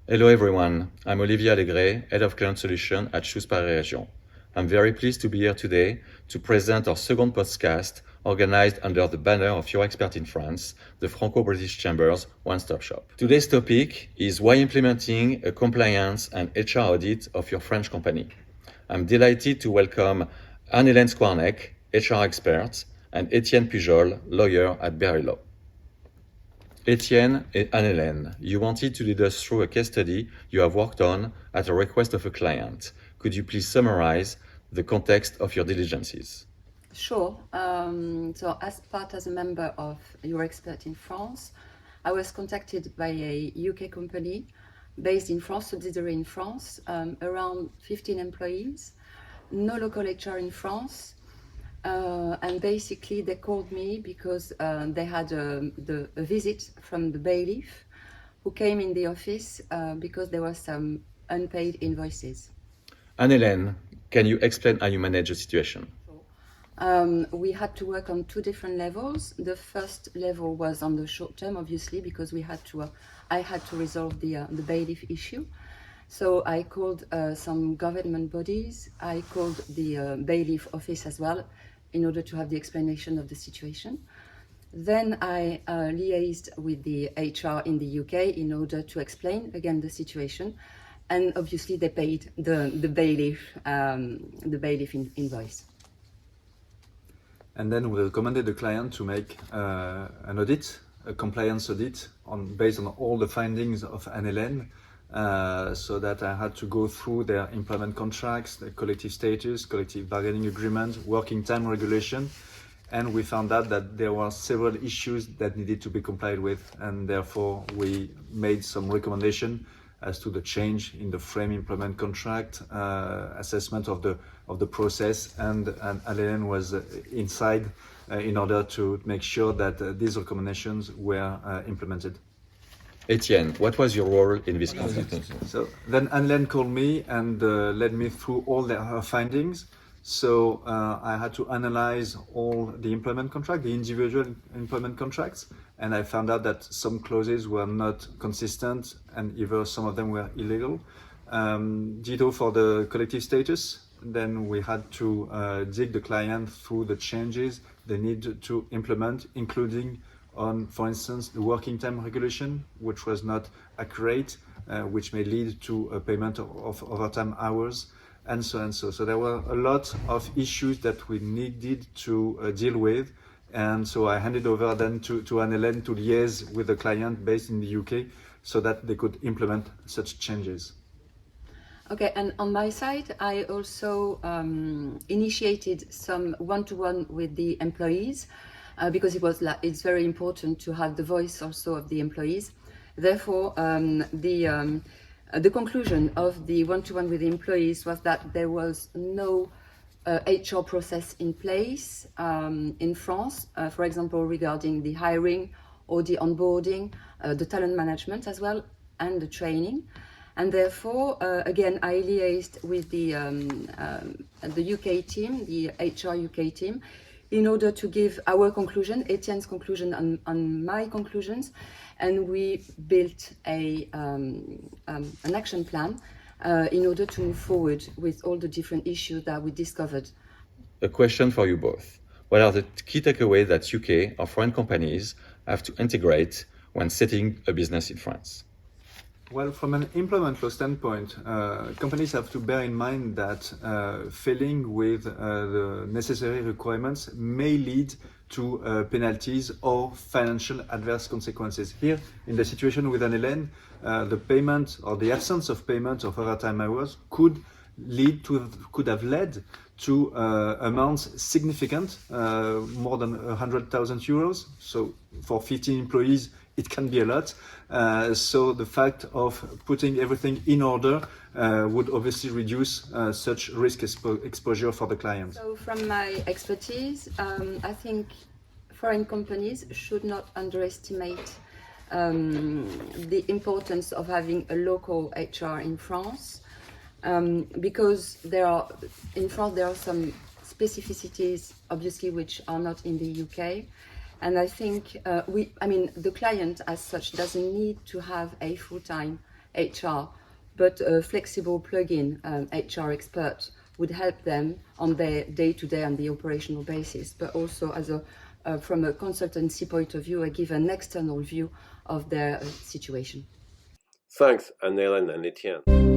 Hello everyone, I'm Olivier Allégret, Head of Client Solution at Choose Paris Région. I'm very pleased to be here today to present our second podcast organized under the banner of Your Expert in France, the Franco-British Chamber's one-stop shop. Today's topic is why implementing a compliance and HR audit of your French company. I'm delighted to welcome Anne-Hélène Squarneck, HR expert, and Etienne Pujol, lawyer at Berry Law. Etienne and Anne-Hélène, you wanted to lead us through a case study you have worked on at a request of a client. Could you please summarize the context of your diligences? Sure. As a member of Your Expert in France, I was contacted by a UK company based in France, subsidiary in France, around 15 employees, no local HR in France. And basically they called me because they had a visit from the bailiff who came in the office because there were some unpaid invoices. Anne-Hélène, can you explain how you manage the situation? We had to work on two different levels. The first level was on the short term, obviously, because I had to resolve the bailiff issue. So I called some government bodies. I called the bailiff office as well, in order to have the explanation of the situation. Then I liaised with the HR in the UK in order to explain again the situation, and obviously they paid the bailiff invoice. And then we recommended the client to make an audit, a compliance audit, based on all the findings of Anne-Hélène, so that I had to go through their employment contracts, the collective status, collective bargaining agreement, working time regulation, and we found out that there were several issues that needed to be complied with, and therefore we made some recommendation as to the change in the frame employment contract, assessment of the process, and Anne-Hélène was inside in order to make sure that these recommendations were implemented. Etienne, what was your role in this conflict? So then Anne-Hélène called me and led me through all her findings. So I had to analyze all the employment contract, the individual employment contracts, and I found out that some clauses were not consistent and either some of them were illegal. Ditto for the collective status. Then we had to dig the client through the changes they need to implement, including on, for instance, the working time regulation, which was not accurate, which may lead to a payment of overtime hours, and so and so. So there were a lot of issues that we needed to deal with, and so I handed over then to Anne-Hélène to liaise with the client based in the UK so that they could implement such changes. Okay, and on my side, I also initiated some one-to-one with the employees, because it's very important to have the voice also of the employees. Therefore, the conclusion of the one-to-one with the employees was that there was no HR process in place in France, for example, regarding the hiring or the onboarding, the talent management as well, and the training. And therefore, again, I liaised with the UK team, the HR UK team, in order to give our conclusion, Etienne's conclusion on my conclusions, and we built an action plan in order to move forward with all the different issues that we discovered. A question for you both. What are the key takeaways that UK or foreign companies have to integrate when setting a business in France? Well, from an employment law standpoint, companies have to bear in mind that failing with the necessary requirements may lead to penalties or financial adverse consequences. Here, in the situation with Anne-Hélène, the payment or the absence of payment of overtime hours could have led to amounts significant, more than 100,000 euros. So for 15 employees, it can be a lot. So the fact of putting everything in order would obviously reduce such risk exposure for the client. So from my expertise, I think foreign companies should not underestimate the importance of having a local HR in France, because in France there are some specificities, obviously, which are not in the UK. And I think the client as such doesn't need to have a full-time HR, but a flexible plug-in HR expert would help them on their day-to-day and the operational basis, but also as from a consultancy point of view, I give an external view of their situation. Thanks, Anne-Hélène and Etienne.